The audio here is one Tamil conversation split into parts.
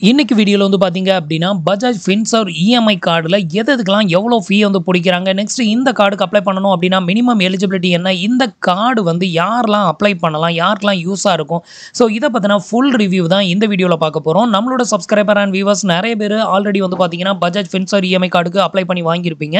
இன்னைக்கு வீடியோல வந்து பாத்தீங்க அப்படின்னா பஜாஜ் ஃபின்சர்வ் இஎம்ஐ கார்டுல எதுக்கெல்லாம் எவ்வளவு ஃபீ வந்து பிடிக்கிறாங்க, நெக்ஸ்ட் இந்த கார்டுக்கு அப்ளை பண்ணணும் அப்படின்னா மினிமம் எலிஜிபிலிட்டி என்ன, இந்த கார்டு வந்து யாரெல்லாம் அப்ளை பண்ணலாம், யாருக்கெல்லாம் யூஸா இருக்கும், ஸோ இதை பத்தின ஃபுல் ரிவ்யூ தான் இந்த வீடியோல பார்க்க போறோம். நம்மளோட சப்ஸ்கிரைபர் அண்ட் வியூவர்ஸ் நிறைய பேர் ஆல்ரெடி வந்து பாத்தீங்கன்னா பஜாஜ் ஃபின்சர்வ் இஎம்ஐ கார்டுக்கு அப்ளை பண்ணி வாங்கியிருப்பீங்க.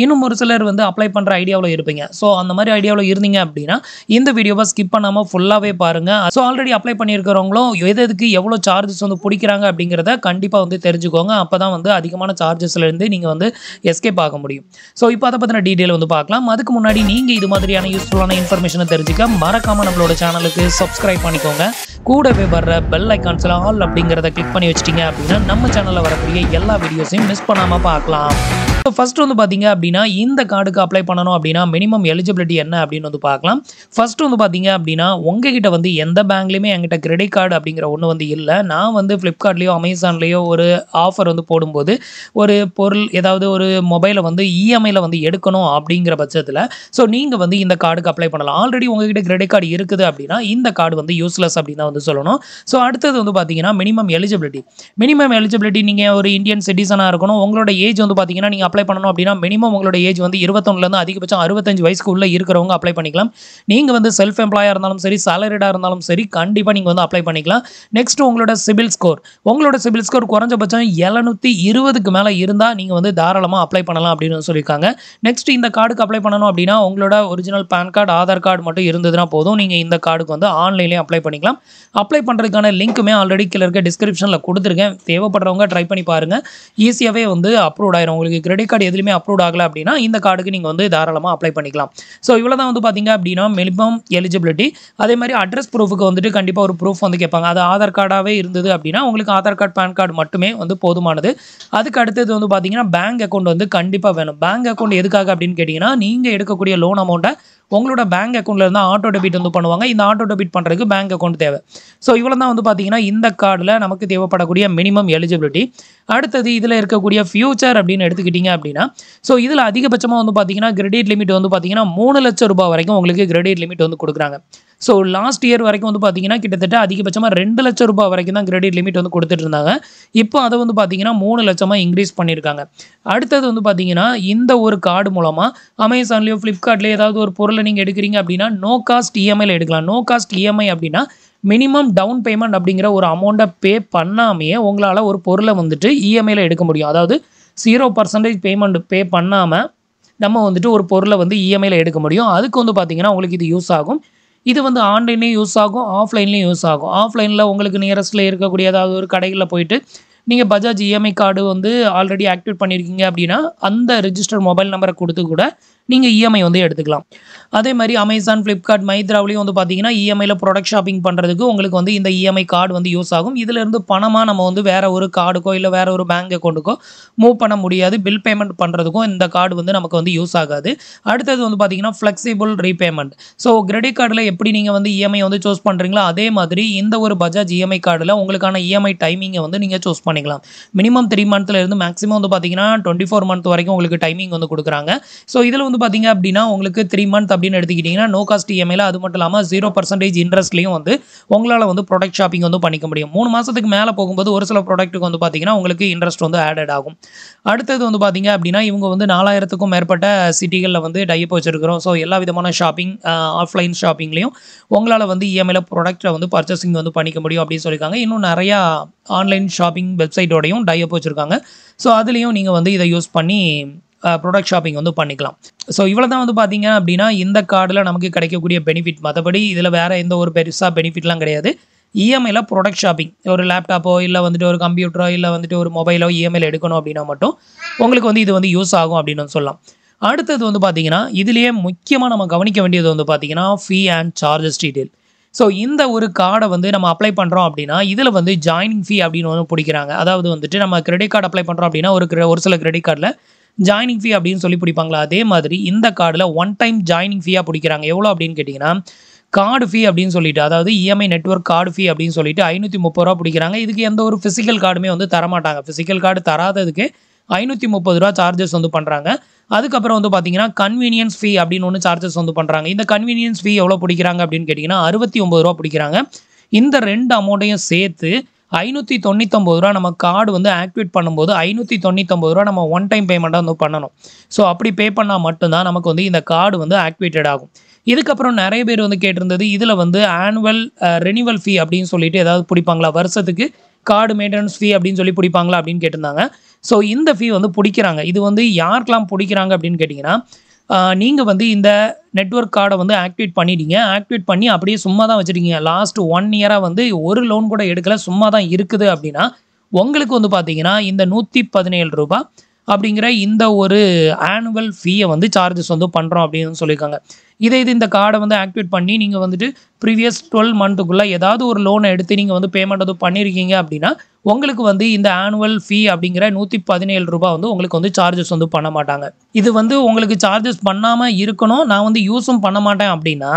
இன்னும் ஒரு சிலர் வந்து அப்ளை பண்ற ஐடியாவில் இருப்பீங்க. ஸோ அந்த மாதிரி ஐடியாவில் இருந்தீங்க அப்படின்னா இந்த வீடியோவை ஸ்கிப் பண்ணாம ஃபுல்லாவே பாருங்க. ஸோ ஆல்ரெடி அப்ளை பண்ணியிருக்கிறவங்களும் எதுக்கு எவ்வளோ சார்ஜஸ் வந்து பிடிக்கிறாங்க அப்படிங்கிறத கண்டிப்பாக வந்து தெரிஞ்சுக்கோங்க. அப்போ தான் வந்து அதிகமான சார்ஜஸ்லேருந்து நீங்கள் வந்து எஸ்கேப் ஆக முடியும். ஸோ இப்போ அதை பற்றின டீட்டெயில் வந்து பார்க்கலாம். அதுக்கு முன்னாடி நீங்கள் இது மாதிரியான யூஸ்ஃபுல்லான இன்ஃபர்மேஷனை தெரிஞ்சுக்க மறக்காமல் நம்மளோட சேனலுக்கு சப்ஸ்கிரைப் பண்ணிக்கோங்க. கூடவே வர்ற பெல் ஐக்கான்ஸில் ஆல் அப்படிங்கிறத கிளிக் பண்ணி வச்சிட்டிங்க அப்படின்னா நம்ம சேனலில் வரக்கூடிய எல்லா வீடியோஸையும் மிஸ் பண்ணாமல் பார்க்கலாம். ஸோ ஃபர்ஸ்ட் வந்து பார்த்தீங்க அப்படின்னா இந்த கார்டுக்கு அப்ளை பண்ணணும் அப்படின்னா மினிமம் எலிஜிபிலிட்டி என்ன அப்படின்னு வந்து பார்க்கலாம். ஃபர்ஸ்ட் வந்து பார்த்தீங்க அப்படின்னா உங்ககிட்ட வந்து எந்த பேங்க்லையுமே என்கிட்ட கிரெடிட் கார்டு அப்படிங்கிற ஒன்று வந்து இல்லை. நான் வந்து ஃப்ளிப்கார்ட்லேயோ அமேசான்லேயோ ஒரு ஆஃபர் வந்து போடும்போது ஒரு பொருள் ஏதாவது ஒரு மொபைலை வந்து இஎம்ஐயில் வந்து எடுக்கணும் அப்படிங்கிற பட்சத்தில் ஸோ நீங்கள் வந்து இந்த கார்டுக்கு அப்ளை பண்ணலாம். ஆல்ரெடி உங்ககிட்ட கிரெடிட் கார்டு இருக்குது அப்படின்னா இந்த கார்டு வந்து யூஸ்லெஸ் அப்படின்னு தான் வந்து சொல்லணும். ஸோ அடுத்தது வந்து பார்த்தீங்கன்னா மினிமம் எலிஜிபிலிட்டி நீங்கள் ஒரு இந்தியன் சிட்டிசனாக இருக்கணும். உங்களோட ஏஜ் வந்து பார்த்தீங்கன்னா நீங்கள் அப்ளை பண்ணணும் அப்படின்னா மினிமம் உங்களோட ஏஜ் வந்து 21லேருந்து அதிகபட்சம் 65 வயசுக்கு உள்ள இருக்கிறவங்க அப்ளை பண்ணிக்கலாம். நீங்கள் வந்து செல்ஃப் எம்ப்ளாயாக இருந்தாலும் சரி, சாலரிடாக இருந்தாலும் சரி, கண்டிப்பாக நீங்கள் வந்து அப்ளை பண்ணிக்கலாம். நெக்ஸ்ட் உங்களோட சிபில் ஸ்கோர் குறைஞ்சபட்சம் 720க்கு மேலே இருந்தால் நீங்கள் வந்து தாராளமாக அப்ளை பண்ணலாம் அப்படின்னு சொல்லியிருக்காங்க. நெக்ஸ்ட் இந்த கார்டுக்கு அப்ளை பண்ணணும் அப்படின்னா உங்களோட original pan card, Aadhaar card மட்டும் இருந்ததுன்னா போதும். நீங்கள் இந்த கார்டுக்கு வந்து ஆன்லைன்லேயே அப்ளை பண்ணிக்கலாம். அப்ளை பண்ணுறதுக்கான லிங்க்குமே ஆல்ரெடி கீழே இருக்க டிஸ்கிரிப்ஷனில் கொடுத்துருக்கேன். தேவைப்படுறவங்க ட்ரை பண்ணி பாருங்கள். ஈஸியாகவே வந்து அப்ரூவ் ஆயிரும். உங்களுக்கு கிரெடிட் கார்டு எதுலையுமே அப்ரூவ் ஆகலை அப்படின்னா இந்த கார்டுக்கு நீங்கள் வந்து தாராளமாக அப்ளை பண்ணிக்கலாம். ஸோ இவ்வளோ தான் வந்து பார்த்தீங்க அப்படின்னா மினிமம் எலிஜிபிலிட்டி. அதே மாதிரி அட்ரஸ் ப்ரூஃபுக்கு வந்துட்டு கண்டிப்பாக ஒரு ப்ரூஃப் வந்து கேட்பாங்க. அது ஆதார் கார்டாகவே இருந்தது அப்படின்னா உங்களுக்கு ஆதார் கார்டு, பேன் கார்டு மட்டுமே வந்து போதுமானது. அதுக்கு அடுத்தது வந்து பார்த்தீங்கன்னா பேங்க் அக்கௌண்ட் வந்து கண்டிப்பாக வேணும். பேங்க் அக்கௌண்ட் எதுக்காக அப்படின்னு கேட்டிங்கன்னா நீங்கள் எடுக்கக்கூடிய லோன் அமௌண்ட்டை உங்களோட பேங்க் அக்கௌண்ட்டில் இருந்தால் ஆட்டோ டெபிட் வந்து பண்ணுவாங்க. இந்த ஆட்டோ டெபிட் பண்ணுறதுக்கு பேங்க் அக்கௌண்ட் தேவை. ஸோ இவ்வளோ தான் வந்து பார்த்தீங்கன்னா இந்த கார்டில் நமக்கு தேவைப்படக்கூடிய மினிமம் எலிஜிபிலிட்டி. அடுத்தது இதில் இருக்கக்கூடிய ஃபியூச்சர் அப்படின்னு எடுத்துக்கிட்டிங்க அப்படின்னா ஸோ இதில் அதிகபட்சமாக வந்து பார்த்தீங்கன்னா கிரெடிட் லிமிட் வந்து பார்த்தீங்கன்னா 3 லட்சம் ரூபாய் வரைக்கும் உங்களுக்கு கிரெடிட் லிமிட் வந்து கொடுக்குறாங்க. ஸோ லாஸ்ட் இயர் வரைக்கும் வந்து பார்த்தீங்கன்னா கிட்டத்தட்ட அதிகபட்சமாக 2 லட்சம் ரூபாய் வரைக்கும் தான் கிரெடிட் லிமிட் வந்து கொடுத்துட்டு இருந்தாங்க. இப்போ அதை வந்து பார்த்தீங்கன்னா 3 லட்சமாக இன்க்ரீஸ் பண்ணியிருக்காங்க. அடுத்தது வந்து பார்த்தீங்கன்னா இந்த ஒரு கார்டு மூலமாக அமேசான்லேயோ ஃப்ளிப்கார்ட்லேயோ ஏதாவது ஒரு பொருளை நீங்கள் எடுக்கிறீங்க அப்படின்னா நோ காஸ்ட் இஎம்ஐயில் எடுக்கலாம். நோ காஸ்ட் இஎம்ஐ அப்படின்னா மினிமம் டவுன் பேமெண்ட் அப்படிங்கிற ஒரு அமௌண்ட்டை பே பண்ணாமையே உங்களால் ஒரு பொருளை வந்துட்டு இஎம்ஐயில் எடுக்க முடியும். அதாவது 0% பேமெண்ட் பே பண்ணாமல் நம்ம வந்துட்டு ஒரு பொருளை வந்து இஎம்ஐயில் எடுக்க முடியும். அதுக்கு வந்து பார்த்தீங்கன்னா உங்களுக்கு இது யூஸ் ஆகும். இது வந்து ஆன்லைன்லேயும் யூஸ் ஆகும், ஆஃப்லைன்லேயும் யூஸ் ஆகும். ஆஃப்லைனில் உங்களுக்கு நியரஸ்ட்டில் இருக்கக்கூடிய ஏதாவது ஒரு கடைகளில் போயிட்டு நீங்கள் பஜாஜ் இஎம்ஐ கார்டு வந்து ஆல்ரெடி ஆக்டிவேட் பண்ணியிருக்கீங்க அப்படின்னா அந்த ரிஜிஸ்டர் மொபைல் நம்பரை கொடுத்து கூட நீங்கள் இஎம்ஐ வந்து எடுத்துக்கலாம். அதே மாதிரி அமேசான், ஃப்ளிப்கார்ட், மைத்ராவிலையும் வந்து பார்த்தீங்கன்னா இஎம்ஐயில் ப்ராடக்ட் ஷாப்பிங் பண்ணுறதுக்கு உங்களுக்கு வந்து இந்த இஎம்ஐ கார்டு வந்து யூஸ் ஆகும். இதிலிருந்து பணமாக நம்ம வந்து வேறு ஒரு கார்டுக்கோ இல்லை வேறு ஒரு பேங்க் அக்கௌண்ட்டுக்கோ மூவ் பண்ண முடியாது. பில் பேமெண்ட் பண்ணுறதுக்கும் இந்த கார்டு வந்து நமக்கு வந்து யூஸ் ஆகாது. அடுத்தது வந்து பார்த்தீங்கன்னா ஃப்ளெக்சிபிள் ரீபேமெண்ட். ஸோ கிரெடிட் கார்டில் எப்படி நீங்கள் வந்து இஎம்ஐ வந்து சூஸ் பண்ணுறீங்களோ அதே மாதிரி இந்த ஒரு பஜாஜ் இஎம்ஐ கார்டில் உங்களுக்கான இஎம்ஐ டைமிங்கை வந்து நீங்கள் சூஸ் பண்ணிக்கலாம். மினிமம் 3 மந்த்ல இருந்து மேக்ஸிமம் வந்து பார்த்தீங்கன்னா 24 மந்த் வரைக்கும் உங்களுக்கு டைமிங் வந்து கொடுக்குறாங்க. ஸோ இதில் வந்து பார்த்தீங்க அப்படின்னா உங்களுக்கு 3 மந்த் அப்படின்னு எடுத்துக்கிட்டிங்கன்னா நோ காஸ்ட் இஎம்ஐல, அது மட்டும் இல்லாமல் 0% இன்ட்ரெஸ்ட்லையும் வந்து உங்களால் வந்து ப்ராடக்ட் ஷாப்பிங் வந்து பண்ணிக்க முடியும். 3 மாதத்துக்கு மேலே போகும்போது ஒரு சில ப்ராடக்ட்டுக்கு வந்து பார்த்தீங்கன்னா உங்களுக்கு இன்ட்ரெஸ்ட் வந்து ஆடட் ஆகும். அடுத்தது வந்து பார்த்தீங்க அப்படின்னா இவங்க வந்து 4000க்கும் மேற்பட்ட சிட்டிகளில் வந்து டைப் வச்சிருக்கிறோம். ஸோ எல்லா விதமான ஷாப்பிங், ஆஃப்லைன் ஷாப்பிங்லையும் உங்களால் வந்து இஎம்ஐல ப்ராடக்ட்டை வந்து பர்ச்சேசிங் வந்து பண்ணிக்க முடியும் அப்படின்னு சொல்லியிருக்காங்க. இன்னும் நிறையா ஆன்லைன் ஷாப்பிங் வெப்சைட்டோடையும் டைப் வச்சுருக்காங்க. ஸோ அதுலேயும் நீங்கள் வந்து இதை யூஸ் பண்ணி ப்ராடக்ட் ஷாப்பிங் வந்து பண்ணிக்கலாம். ஸோ இவ்வளோ தான் வந்து பார்த்தீங்க அப்படின்னா இந்த கார்டில் நமக்கு கிடைக்கக்கூடிய பெனிஃபிட். மற்றபடி இதில் வேறு எந்த ஒரு பெருசாக பெனிஃபிட்லாம் கிடையாது. இஎம்ஐயில் ப்ராடக்ட் ஷாப்பிங் ஒரு லேப்டாப்போ இல்லை வந்துட்டு ஒரு கம்ப்யூட்டரோ இல்லை வந்துட்டு ஒரு மொபைலோ இஎம்ஐயில் எடுக்கணும் அப்படின்னா மட்டும் உங்களுக்கு வந்து இது வந்து யூஸ் ஆகும் அப்படின்னு சொல்லலாம். அடுத்தது வந்து பார்த்தீங்கன்னா இதுலேயே முக்கியமாக நம்ம கவனிக்க வேண்டியது வந்து பார்த்தீங்கன்னா fee and charges detail. So இந்த ஒரு கார்டை வந்து நம்ம அப்ளை பண்ணுறோம் அப்படின்னா இதில் வந்து ஜாயினிங் ஃபீ அப்படின்னு ஒன்று பிடிக்கிறாங்க. அதாவது வந்துட்டு நம்ம கிரெடிட் கார்டு அப்ளை பண்ணுறோம் அப்படின்னா ஒரு சில கிரெடிட் கார்டில் ஜாயினிங் ஃபீ அப்படின்னு சொல்லி பிடிப்பாங்களா, அதே மாதிரி இந்த கார்டில் ஒன் டைம் ஜாயினிங் ஃபீயாக பிடிக்கிறாங்க. எவ்வளோ அப்படின்னு கேட்டிங்கன்னா கார்டு ஃபீ அப்படின்னு சொல்லிட்டு, அதாவது இஎம்ஐ நெட்வொர்க் கார்டு ஃபீ அப்படின்னு சொல்லிட்டு 530 ரூபா பிடிக்கிறாங்க. இதுக்கு எந்த ஒரு ஃபிசிக்கல் கார்டுமே வந்து தரமாட்டாங்க. ஃபிசிக்கல் கார்டு தராததுக்கு 530 ரூபா சார்ஜஸ் வந்து பண்ணுறாங்க. அதுக்கப்புறம் வந்து பார்த்தீங்கன்னா கன்வீனியன்ஸ் ஃபீ அப்படின்னு ஒன்று சார்ஜஸ் வந்து பண்ணுறாங்க. இந்த கன்வீனியன்ஸ் ஃபீ எவ்வளோ பிடிக்கிறாங்க அப்படின்னு கேட்டிங்கன்னா 69 ரூபா பிடிக்கிறாங்க. இந்த 2 அமௌண்ட்டையும் சேர்த்து ரூ. 599 நம்ம கார்டு வந்து ஆக்டிவேட் பண்ணும்போது ரூ. 599 நம்ம ஒன் டைம் பேமெண்ட்டாக வந்து பண்ணணும். ஸோ அப்படி பே பண்ணால் மட்டும்தான் நமக்கு வந்து இந்த கார்டு வந்து ஆக்டிவேட்டட் ஆகும். இதுக்கப்புறம் நிறைய பேர் வந்து கேட்டிருந்தது, இதில் வந்து ஆனுவல் ரெனிவல் ஃபீ அப்படின்னு சொல்லிட்டு ஏதாவது பிடிப்பாங்களா, வருஷத்துக்கு கார்டு மெயின்டெனன்ஸ் ஃபீ அப்படின்னு சொல்லி பிடிப்பாங்களா அப்படின்னு கேட்டிருந்தாங்க. ஸோ இந்த ஃபீ வந்து பிடிக்கிறாங்க. இது வந்து யாருக்கெல்லாம் பிடிக்கிறாங்க அப்படின்னு கேட்டிங்கன்னா, நீங்கள் வந்து இந்த நெட்வொர்க் கார்டை வந்து ஆக்டிவேட் பண்ணிட்டீங்க. ஆக்டிவேட் பண்ணி அப்படியே சும்மா தான் வச்சுருக்கீங்க. லாஸ்ட் 1 இயராக வந்து ஒரு லோன் கூட எடுக்கல, சும்மா தான் இருக்குது அப்படின்னா, உங்களுக்கு வந்து பார்த்தீங்கன்னா இந்த ரூ. 117 அப்படிங்கிற இந்த ஒரு ஆனுவல் ஃபீயை வந்து சார்ஜஸ் வந்து பண்ணுறோம் அப்படின்னு சொல்லியிருக்காங்க. இது இந்த கார்டை வந்து ஆக்டிவேட் பண்ணி நீங்கள் வந்துட்டு ப்ரீவியஸ் 12 மந்த்துக்குள்ளே ஏதாவது ஒரு லோனை எடுத்து நீங்கள் வந்து பேமெண்ட் வந்து பண்ணியிருக்கீங்க அப்படின்னா, உங்களுக்கு வந்து இந்த ஆனுவல் ஃபீ அப்படிங்கிற ரூ. 117 வந்து உங்களுக்கு வந்து சார்ஜஸ் வந்து பண்ண மாட்டாங்க. இது வந்து உங்களுக்கு சார்ஜஸ் பண்ணாமல் இருக்கணும், நான் வந்து யூஸும் பண்ண மாட்டேன் அப்படின்னா,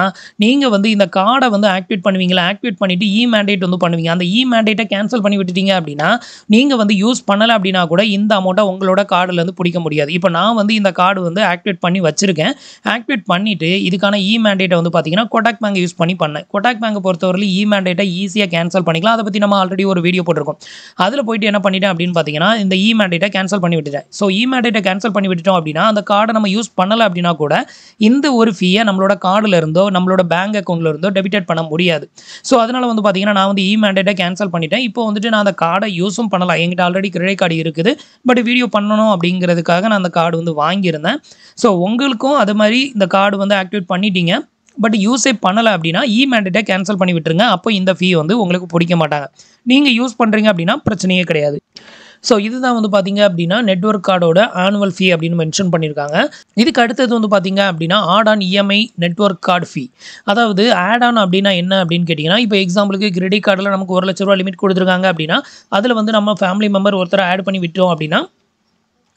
நீங்கள் வந்து இந்த கார்டை வந்து ஆக்டிவேட் பண்ணுவீங்களா, ஆக்டிவேட் பண்ணிவிட்டு மேண்டேட் வந்து பண்ணுவீங்க. அந்த மேண்டேட்டை கேன்சல் பண்ணி விட்டுட்டீங்க அப்படின்னா, நீங்கள் வந்து யூஸ் பண்ணலை அப்படின்னா கூட இந்த அமௌண்ட்டை உங்களோட கார்டுலேருந்து பிடிக்க முடியாது. இப்போ நான் வந்து இந்த கார்டு வந்து ஆக்டிவேட் பண்ணி வச்சுருக்கேன். ஆக்டிவேட் பண்ணிவிட்டு இதுக்கான மேண்டேட்டை வந்து பார்த்தீங்கன்னா கொடாக் பேங்க் யூஸ் பண்ணி பண்ணேன். கொடாக் பேங்கை பொறுத்தவரையிலும் மேண்டேட்டை ஈஸியாக கேன்சல் பண்ணிக்கலாம். அதை பற்றி நம்ம ஆல்ரெடி ஒரு வீடியோ போட்டிருக்கோம். அதில் போயிட்டு என்ன பண்ணிட்டேன் அப்படின்னு பார்த்தீங்கன்னா, இந்த மேண்டேட்டை கேன்சல் பண்ணி விட்டுட்டேன். ஸோ மேண்டேட்டை கேன்சல் பண்ணி விட்டுட்டோம் அப்படின்னா, அந்த கார்டை நம்ம யூஸ் பண்ணலை அப்படின்னா கூட இந்த ஒரு ஃபீயை நம்மளோட கார்டில் இருந்தோ நம்மளோட பேங்க் அக்கௌண்ட்டில் இருந்தோ டெபிட்டட் பண்ண முடியாது. ஸோ அதனால் வந்து பார்த்தீங்கன்னா, நான் வந்து மேண்டேட்டை கேன்சல் பண்ணிட்டேன். இப்போ வந்துட்டு நான் அந்த கார்டை யூஸும் பண்ணலாம். என்கிட்ட ஆல்ரெடி கிரெடிட் கார்டு இருக்குது. பட் வீடியோ பண்ணணும் அப்படிங்கிறதுக்காக நான் அந்த கார்டு வந்து வாங்கியிருந்தேன். ஸோ உங்களுக்கும் அது மாதிரி இந்த கார்டு வந்து ஆக்டிவேட் பண்ணிட்டீங்க, பட் யூஸே பண்ணலை அப்படின்னா மேண்டேட்டை கேன்சல் பண்ணி விட்டுருங்க. அப்போ இந்த ஃபீ வந்து உங்களுக்கு பிடிக்க மாட்டாங்க. நீங்கள் யூஸ் பண்ணுறீங்க அப்படின்னா பிரச்சனையே கிடையாது. ஸோ இதுதான் வந்து பார்த்தீங்க அப்படின்னா நெட்வொர்க் கார்டோட ஆனுவல் ஃபீ அப்படின்னு மென்ஷன் பண்ணியிருக்காங்க. இதுக்கு அடுத்தது வந்து பார்த்தீங்க அப்படின்னா add on EMI network card fee. அதாவது ஆட் ஆன் அப்படின்னா என்ன அப்படின்னு கேட்டிங்கன்னா, இப்போ எக்ஸாம்பிளுக்கு கிரெடிட் கார்டில் நமக்கு ரூ. 1,00,000 லிமிட் கொடுத்துருக்காங்க அப்படின்னா, அதில் வந்து நம்ம ஃபேமிலி மெம்பர் ஒருத்தரை ஆட் பண்ணி விட்டோம் அப்படின்னா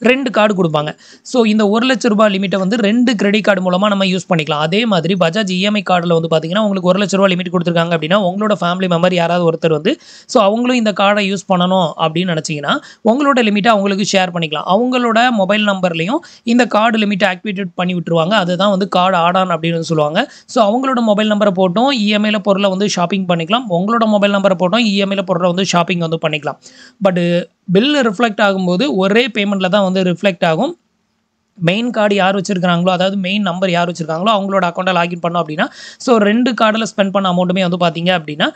2 கார்டு கொடுப்பாங்க. ஸோ இந்த ரூ. 1,00,000 லிமிட்டை வந்து 2 கிரெடிட் கார்டு மூலமாக நம்ம யூஸ் பண்ணிக்கலாம். அதே மாதிரி பஜாஜ் இஎம்ஐ கார்டில் வந்து பார்த்தீங்கன்னா, உங்களுக்கு ரூ. 1,00,000 லிமிட் கொடுத்துருக்காங்க அப்படின்னா, உங்களோட ஃபேமிலி மெம்பர் யாராவது ஒருத்தர் வந்து ஸோ அவங்களும் இந்த கார்டை யூஸ் பண்ணணும் அப்படின்னு நினச்சிங்கன்னா, உங்களோட லிமிட்டை அவங்களுக்கு ஷேர் பண்ணிக்கலாம். அவங்களோட மொபைல் நம்பர்லையும் இந்த கார்டு லிமிட்டை ஆக்டிவேட் பண்ணி விட்டுருவாங்க. அதுதான் வந்து கார்டு ஆட் ஆன் அப்படின்னு சொல்லுவாங்க. ஸோ அவங்களோட மொபைல் நம்பரை போட்டும் இஎம்ஐயில் பொருளை வந்து ஷாப்பிங் பண்ணிக்கலாம். உங்களோட மொபைல் நம்பரை போட்டும் இஎம்ஐயில் பொருளை வந்து ஷாப்பிங் வந்து பண்ணிக்கலாம். பட் பில் ரிஃப்ளெக்ட் ஆகும்போது ஒரே பேமெண்ட்டில் தான் வந்து ரிஃப்ளெக்ட் ஆகும். மெயின் கார்டு யார் வச்சிருக்காங்களோ, அதாவது மெயின் நம்பர் யார் வச்சிருக்காங்களோ அவங்களோட அக்கௌண்ட்டை லாகின் பண்ணோம் அப்படின்னா, ஸோ 2 கார்டில் ஸ்பெண்ட் பண்ண அமௌண்ட்டுமே வந்து பார்த்தீங்க அப்படின்னா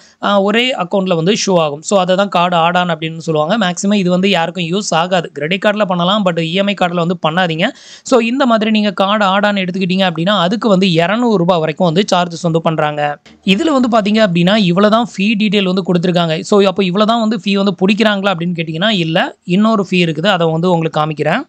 ஒரே அக்கௌண்ட்டில் வந்து ஷோ ஆகும். ஸோ அதை தான் கார்டு ஆட் ஆன் அப்படின்னு சொல்லுவாங்க. மேக்ஸிமம் இது வந்து யாருக்கும் யூஸ் ஆகாது. கிரெடிட் கார்டில் பண்ணலாம், பட் இஎம்ஐ கார்டில் வந்து பண்ணாதீங்க. ஸோ இந்த மாதிரி நீங்கள் கார்டு ஆட் ஆன் எடுத்துக்கிட்டீங்க அப்படின்னா அதுக்கு வந்து ரூ. 200 வரைக்கும் வந்து சார்ஜஸ் வந்து பண்ணுறாங்க. இதில் வந்து பார்த்தீங்க அப்படின்னா இவ்வளோ தான் ஃபீ டீட்டெயில் வந்து கொடுத்துருக்காங்க. ஸோ அப்போ இவ்வளோ தான் வந்து ஃபீ வந்து பிடிக்கிறாங்களா அப்படின்னு கேட்டிங்கன்னா இல்லை, இன்னொரு ஃபீ இருக்குது. அதை வந்து உங்களுக்கு காமிக்கிறேன்.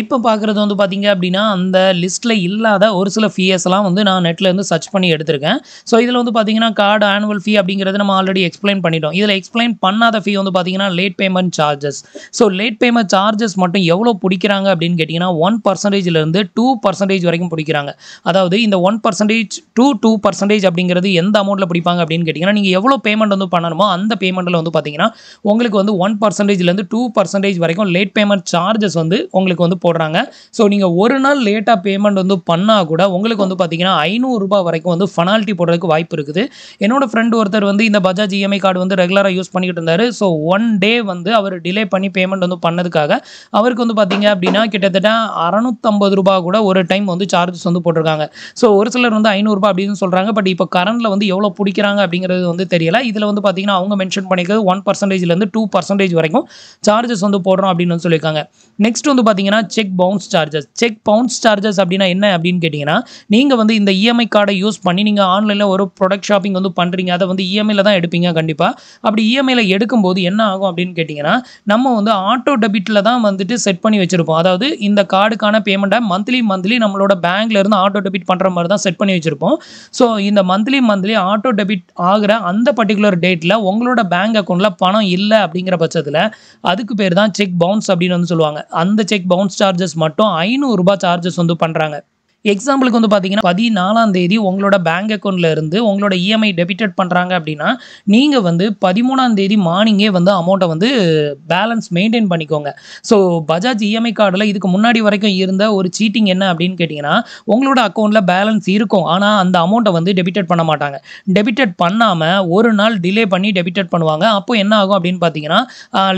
இப்போ பார்க்குறது வந்து பார்த்தீங்க அப்படின்னா, அந்த லிஸ்ட்டில் இல்லாத ஒரு சில ஃபீஸெல்லாம் வந்து நான் நெட்லேருந்து சர்ச் பண்ணி எடுத்திருக்கேன். ஸோ இதில் வந்து பார்த்தீங்கன்னா, கார்டு ஆனுவல் ஃபீ அப்படிங்கிறது நம்ம ஆல்ரெடி எக்ஸ்பிளைன் பண்ணிட்டோம். இதில் எக்ஸ்பிளைன் பண்ணாத ஃபீ வந்து பார்த்தீங்கன்னா, late payment charges. So late payment charges மட்டும் எவ்வளோ பிடிக்கிறாங்க அப்படின்னு கேட்டிங்கன்னா, 1%லேருந்து 2% வரைக்கும் பிடிக்கிறாங்க. அதாவது இந்த 1% to 2% அப்படிங்கிறது எந்த அமௌண்ட்டில் பிடிப்பாங்க அப்படின்னு கேட்டிங்கன்னா, நீங்கள் எவ்வளோ பேமெண்ட் வந்து பண்ணணுமோ அந்த பேமெண்ட்டில் வந்து பார்த்தீங்கன்னா, உங்களுக்கு வந்து 1%லேருந்து 2% வரைக்கும் லேட் பேமெண்ட் சார்ஜஸ் வந்து உங்களுக்கு வந்து போடுறாங்க. ஸோ நீங்கள் ஒரு நாள் லேட்டாக பேமெண்ட் வந்து பண்ணால் கூட உங்களுக்கு வந்து பார்த்தீங்கன்னா ரூ. 500 வரைக்கும் வந்து பெனால்ட்டி போடுறதுக்கு வாய்ப்பு இருக்குது. என்னோட ஃப்ரெண்ட் ஒருத்தர் வந்து இந்த பஜாஜ் இஎம்ஐ கார்டு வந்து ரெகுலராக யூஸ் பண்ணிக்கிட்டு இருந்தார். ஸோ 1 டே வந்து அவர் டிலே பண்ணி பேமெண்ட் வந்து பண்ணதுக்காக அவருக்கு வந்து பார்த்தீங்க அப்படின்னா கிட்டத்தட்ட ரூ. 650 கூட ஒரு டைம் வந்து சார்ஜஸ் வந்து போட்டிருக்காங்க. ஸோ ஒரு சிலர் வந்து ரூ. 500 அப்படின்னு சொல்கிறாங்க. பட் இப்போ கரண்டில் வந்து எவ்வளோ பிடிக்கிறாங்க அப்படிங்கிறது வந்து தெரியல. இதில் வந்து பார்த்தீங்கன்னா அவங்க மென்ஷன் பண்ணிக்கிறது 1%லேருந்து 2% வரைக்கும் சார்ஜஸ் வந்து போடுறோம் அப்படின்னு வந்து சொல்லியிருக்காங்க. நெக்ஸ்ட் வந்து பார்த்தீங்கன்னா check bounce charges. Check bounce charges அப்படின்னா என்ன அப்படின்னு கேட்டிங்கன்னா, நீங்கள் வந்து இந்த இஎம்ஐ கார்டை யூஸ் பண்ணி நீங்கள் ஆன்லைனில் ஒரு ப்ராடக்ட் ஷாப்பிங் வந்து பண்ணுறீங்க. அதை வந்து இஎம்ஐயில் தான் எடுப்பீங்க கண்டிப்பாக. அப்படி இஎம்ஐயில் எடுக்கும்போது என்ன ஆகும் அப்படின்னு கேட்டிங்கன்னா, நம்ம வந்து ஆட்டோ டெபிட்டில் தான் வந்துட்டு செட் பண்ணி வச்சுருப்போம். அதாவது இந்த கார்டுக்கான பேமெண்ட்டை மந்த்லி நம்மளோட பேங்க்லேருந்து ஆட்டோ டெபிட் பண்ணுற மாதிரி தான் செட் பண்ணி வச்சுருப்போம். ஸோ இந்த மந்த்லி ஆட்டோ டெபிட் ஆகிற அந்த பர்டிகுலர் டேட்டில் உங்களோட பேங்க் அக்கௌண்ட்டில் பணம் இல்லை அப்படிங்கிற பட்சத்தில் அதுக்கு பேர் தான் செக் பவுன்ஸ் அப்படின்னு வந்து சொல்லுவாங்க. அந்த செக் பவுன்ஸ் சார்ஜஸ் மட்டும் ரூ. 500 சார்ஜஸ் வந்து பண்ணுறாங்க. எக்ஸாம்பிளுக்கு வந்து பார்த்தீங்கன்னா 14ஆம் தேதி உங்களோட பேங்க் அக்கவுண்ட்ல இருந்து உங்களோட இஎம்ஐ டெபிட்டட் பண்றாங்க அப்படின்னா, நீங்க வந்து 13ஆம் தேதி மார்னிங்கே வந்து அமௌண்ட்ட வந்து பேலன்ஸ் மெயின்டெயின் பண்ணிக்கோங்க. ஸோ பஜாஜ் இஎம்ஐ கார்டுல இதுக்கு முன்னாடி வரைக்கும் இருந்த ஒரு சீட்டிங் என்ன அப்படின்னு கேட்டீங்கன்னா, உங்களோட அக்கவுண்ட்ல பேலன்ஸ் இருக்கும். ஆனா அந்த அமௌண்ட்ட வந்து டெபிட்டட் பண்ண மாட்டாங்க. டெபிட்டட் பண்ணாம 1 நாள் டிலே பண்ணி டெபிட்டட் பண்ணுவாங்க. அப்போ என்ன ஆகும் அப்படின்னு பார்த்தீங்கன்னா,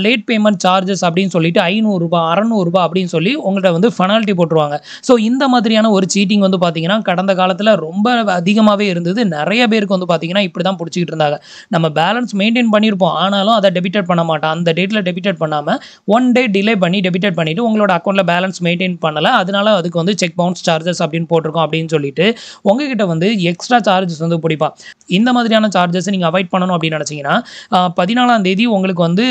லேட் பேமெண்ட் சார்ஜஸ் அப்படின்னு சொல்லிட்டு ரூ. 500 ரூ. 600 அப்படின்னு சொல்லி உங்கள்ட்ட வந்து பெனால்டி போட்டுருவாங்க. ஸோ இந்த மாதிரியான ஒரு சீட்டிங் வந்து பார்த்தீங்கன்னா, கடந்த காலத்தில ரொம்ப அதிகமாவே இருந்தது. நெறைய பேருக்கு வந்து பார்த்தீங்கன்னா, இப்படி தான் புடிச்சுக்கிட்டு இருந்தாங்க. நம்ம பேலன்ஸ் மெயின்டெயின் பண்ணியிருப்போம். ஆனாலும் அத டெபிட்டட் பண்ண மாட்டான். அந்த டேட்ல டெபிட்டட் பண்ணாம 1 டே டிலே பண்ணி டெபிட்டட் பண்ணிட்டு உங்களோட அக்கவுண்ட்ல பேலன்ஸ் மெயின்டெயின் பண்ணல. அதனால அதுக்கு வந்து செக் பவுன்ஸ் சார்ஜஸ் அப்படின்னு போட்டிருக்கோம் அப்படின்னு சொல்லிட்டு, உங்ககிட்ட வந்து எக்ஸ்ட்ரா சார்ஜஸ் வந்து புடிப்பான். இந்த மாதிரியான சார்ஜஸ் நீங்க அவாய்ட் பண்ணணும் அப்படின்னு நினைச்சீங்கன்னா, 14ஆம் தேதி உங்களுக்கு வந்து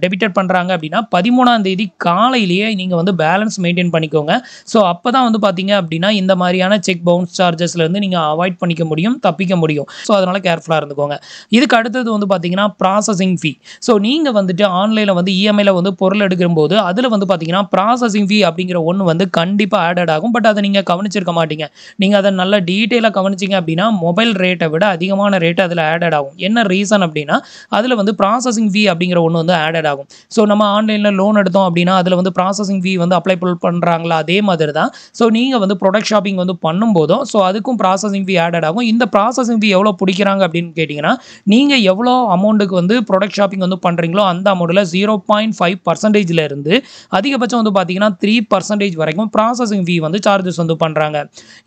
டெபிட்டட் பண்றாங்க அப்படின்னா, 13ஆம் தேதி காலையிலேயே நீங்க வந்து பேலன்ஸ் மெயின்டெயின் பண்ணிக்கோங்க. ஸோ அப்பதான் வந்து பார்த்தீங்க அப்படின்னா, இந்த மாரியான செக் பவுன்ஸ் சார்ஜஸ்ல இருந்து நீங்க அவாய்ட் பண்ணிக்க முடியும், தப்பிக்க முடியும். ஸோ அதனால கேர்ஃபுல்லா இருந்துக்கோங்க. இதுக்கு அடுத்தது வந்து பார்த்தீங்கன்னா, ப்ராசஸிங் ஃபீ. ஸோ நீங்க வந்துட்டு ஆன்லைன்ல வந்து இஎம்ஐல வந்து பொருள் எடுக்கும்போது, அதுல வந்து பார்த்தீங்கன்னா, ப்ராசஸிங் ஃபீ அப்படிங்கிற ஒண்ணு வந்து கண்டிப்பா ஆடட் ஆகும். பட் அத நீங்க கவனிச்சிருக்க மாட்டீங்க. நீங்க அத நல்லா டீட்டெயிலா கவனிச்சீங்க அப்படின்னா, மொபைல் ரேட்ட விட அதிகமான ரேட் அதுல ஆடட் ஆகும். என்ன ரீசன் அப்படின்னா, அதுல வந்து ப்ராசஸிங் ஃபீ அப்படிங்கிற ஒண்ணு வந்து ஆடட் ஆகும். ஸோ நம்ம ஆன்லைன்ல லோன் எடுத்தோம் அப்படின்னா, அதுல வந்து ப்ராசஸிங் ஃபீ வந்து அப்ளை பண்றாங்களா, அதே மாதிரி தான். ஸோ நீங்க வந்து ப்ராடக்ட் ஷாப்பிங் வந்து பண்ணும்போதும், ஸோ அதுக்கும் ப்ராசஸிங் ஃபீ ஆடட் ஆகும். இந்த ப்ராசஸிங் ஃபீ எவ்வளோ புடிக்கிறாங்க அப்படின்னு கேட்டீங்கன்னா, நீங்க எவ்வளோ அமௌண்ட்டுக்கு வந்து ப்ராடக்ட் ஷாப்பிங் வந்து பண்றீங்களோ, அந்த அமௌண்ட்ல 0.5% இருந்து அதிகபட்சம் வந்து பார்த்தீங்கன்னா, 3% வரைக்கும் ப்ராசஸிங் ஃபீ வந்து சார்ஜஸ் வந்து பண்றாங்க.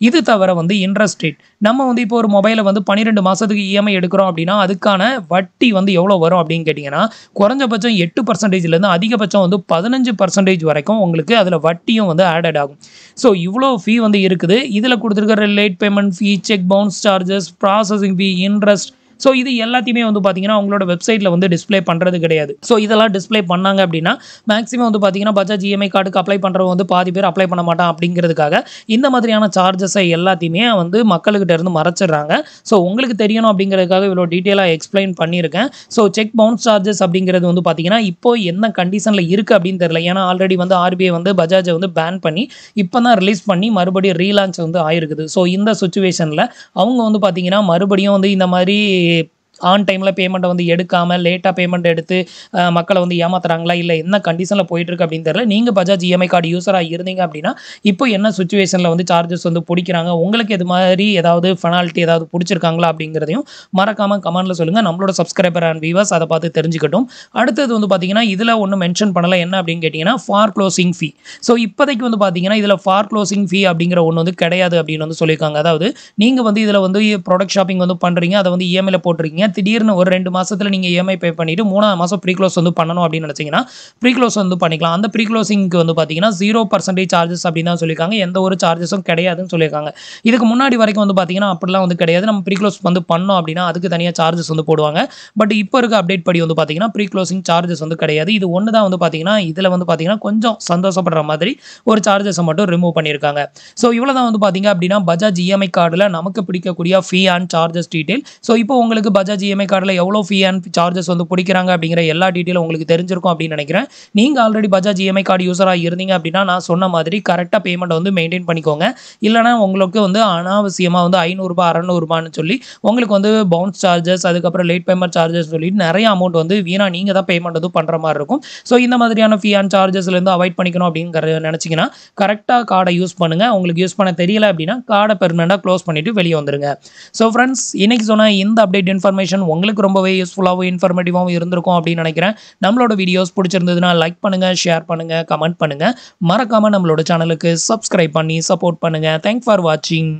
இது தவிர வந்து இன்ட்ரெஸ்ட் ரேட். நம்ம வந்து இப்போ ஒரு மொபைல வந்து 12 மாசத்துக்கு இஎம்ஐ எடுக்கிறோம் அப்படின்னா, அதுக்கான வட்டி வந்து எவ்வளோ வரும் அப்படின்னு கேட்டீங்கன்னா, குறைஞ்சபட்சம் 8%லேருந்து அதிகபட்சம் வந்து 15% வரைக்கும் உங்களுக்கு அதுல வட்டியும் வந்து ஆடட் ஆகும். ஸோ இவ்வளோ ஃபீ வந்து இருக்குது. இதுல குடுத்திருக்கிற late payment fee, check bounce charges, processing fee, interest, so இது எல்லாத்தையுமே வந்து பார்த்தீங்கன்னா, உங்களோட வெப்சைட்ல வந்து டிஸ்ப்ளே பண்றது கிடையாது. ஸோ இதெல்லாம் டிஸ்ப்ளே பண்ணாங்க அப்படின்னா, மேக்ஸிமம் வந்து பார்த்தீங்கன்னா, பஜாஜ் இஎம்ஐ கார்டுக்கு அப்ளை பண்றவங்க வந்து பாதி பேர் அப்ளை பண்ண மாட்டான் அப்படிங்கிறதுக்காக, இந்த மாதிரியான சார்ஜஸ எல்லாத்தையுமே வந்து மக்கள்கிட்ட இருந்து மறைச்சிடுறாங்க. ஸோ உங்களுக்கு தெரியணும் அப்படிங்கிறதுக்காக இவ்வளோ டீட்டெயிலா எக்ஸ்ப்ளைன் பண்ணியிருக்கேன். ஸோ செக் பவுன்ஸ் சார்ஜஸ் அப்படிங்கிறது வந்து பார்த்தீங்கன்னா, இப்போ என்ன கண்டிஷன்ல இருக்கு அப்படின்னு தெரியல. ஏன்னா ஆல்ரெடி வந்து ஆர்பிஐ வந்து பஜாஜை வந்து பேன் பண்ணி, இப்போ தான் ரிலீஸ் பண்ணி மறுபடியும் ரீலான்ச் வந்து ஆயிருக்குது. ஸோ இந்த சிச்சுவேஷன்ல அவங்க வந்து பார்த்தீங்கன்னா, மறுபடியும் வந்து இந்த மாரி ஆன் டைம்ல பேமெண்ட்ட வந்து எடுக்காம, லேட்டா பேமெண்ட் எடுத்து மக்கள வந்து ஏமாத்துறாங்களா? இல்ல என்ன கண்டிஷன்ல போயிட்டுருக்கு அப்படின்னு தெரியல. நீங்க பஜாஜ் இஎம்ஐ கார்டு யூசரா இருந்தீங்க அப்படின்னா, இப்போ என்ன சிச்சுவேஷன்ல வந்து சார்ஜஸ் வந்து புடிக்கிறாங்க? உங்களுக்கு இது மாரி ஏதாவது பெனால்டி ஏதாவது புடிச்சிருக்காங்களா? அப்படிங்கிறதையும் மறக்காம கமெண்ட்ல சொல்லுங்க. நம்மளோட சப்ஸ்கிரைபர் அண்ட் வியூவர்ஸ் அத பார்த்து தெரிஞ்சுக்கட்டும். அடுத்தது வந்து பார்த்தீங்கன்னா, இதுல ஒண்ணும் மென்ஷன் பண்ணல. என்ன அப்படின்னு கேட்டீங்கன்னா, ஃபார் குளோசிங் ஃபீ. ஸோ இப்போதைக்கு வந்து பார்த்தீங்கன்னா, இதுல ஃபார் குளோசிங் ஃபீ அப்படிங்கிற ஒண்ணு வந்து கிடையாது அப்படின்னு வந்து சொல்லியிருக்காங்க. அதாவது நீங்க வந்து இதுல வந்து ப்ராடக்ட் ஷாப்பிங் வந்து பண்றீங்க. அத வந்து இஎம்ஐல போட்டுருக்கீங்க. திடீர்னு ஒரு 2 மாசத்துல நீங்க இஎம்ஐ பே பண்ணிட்டு 3ஆவது மாசம் ப்ரீ க்ளோஸ் வந்து பண்ணணும் அப்படின்னு நினைச்சீங்கன்னா, ப்ரீ க்ளோஸ் வந்து பண்ணிக்கலாம். அந்த ப்ரீ க்ளோசிங்க்கு வந்து பார்த்தீங்கன்னா, 0% சார்ஜஸ் அப்படின்னு தான் சொல்லியிருக்காங்க. எந்த ஒரு சார்ஜஸும் கிடையாதுன்னு சொல்லியிருக்காங்க. இதுக்கு முன்னாடி வரைக்கும் வந்து பார்த்தீங்கன்னா, அப்படிலாம் வந்து கிடையாது. நம்ம ப்ரீ க்ளோஸ் வந்து பண்ணோம் அப்படின்னா, அதுக்கு தனியா சார்ஜஸ் வந்து போடுவாங்க. பட் இப்போ இருக்க அப்டேட் படி வந்து பார்த்தீங்கன்னா, ப்ரீ க்ளோசிங் சார்ஜஸ் வந்து கிடையாது. இது ஒண்ணு தான் வந்து பார்த்தீங்கன்னா, இதுல வந்து பார்த்தீங்கன்னா, கொஞ்சம் சந்தோஷப்படுற மாதிரி ஒரு சார்ஜஸ மட்டும் ரிமூவ் பண்ணியிருக்காங்க. ஸோ இவ்வளோ தான் வந்து பார்த்தீங்க அப்படின்னா, பஜாஜ் இஎம்ஐ கார்டுல நமக்கு பிடிக்கக்கூடிய fee and charges detail. So இப்போ உங்களுக்கு பஜாஜ் இஎம்ஐ கார்டுல எவ்வளோ ஃபீ அண்ட் சார்ஜஸ் வந்து புடிக்கிறாங்க அப்படிங்கிற எல்லா டீட்டெயிலும் உங்களுக்கு தெரிஞ்சிருக்கும் அப்படின்னு நினைக்கிறேன். நீங்க ஆல்ரெடி பஜாஜ் இஎம்ஐ கார்டு யூசரா இருந்தீங்க அப்படின்னா, நான் சொன்ன மாதிரி கரெக்ட்டா பேமெண்ட்ட வந்து மெயின்டெயின் பண்ணிக்கோங்க. இல்லன்னா உங்களுக்கு வந்து அனாவசியமா வந்து ரூ. 500 ரூ. 600ன்னு சொல்லி உங்களுக்கு வந்து பவுன்ஸ் சார்ஜஸ், அதுக்கப்புறம் லேட் பேமெண்ட் சார்ஜஸ் சொல்லிட்டு நெறைய அமௌண்ட் வந்து வீணா நீங்க தான் பேமெண்ட் வந்து பண்ற மாரி இருக்கும். ஸோ இந்த மாதிரியான ஃபீ அண்ட் சார்ஜஸ்ல இருந்து அவாய்ட் பண்ணிக்கணும் அப்படிங்கிற நினைச்சீங்கன்னா, கரெக்ட்டா கார்ட யூஸ் பண்ணுங்க. உங்களுக்கு யூஸ் பண்ண தெரியல அப்படின்னா, கார்ட பெர்மனன்ட்டா க்ளோஸ் பண்ணிட்டு வெளிய வந்துருங்க. ஸோ ஃபிரெண்ட்ஸ், இன்னைக்கு சொன்ன இந்த அப்டேட் இன்ஃபர்மேஷன் உங்களுக்கு ரொம்பவே யூஸ்ஃபுல்லாவும், இன்ஃபர்மேட்டிவாவும் இருந்திருக்கும் அப்படின்னு நினைக்கிறேன். நம்மளோட வீடியோஸ் பிடிச்சிருந்ததுன்னா லைக் பண்ணுங்க, ஷேர் பண்ணுங்க, கமெண்ட் பண்ணுங்க. மறக்காம நம்மளோட சேனலுக்கு சப்ஸ்கிரைப் பண்ணி சப்போர்ட் பண்ணுங்க. தேங்க்ஸ் ஃபார் வாட்சிங்.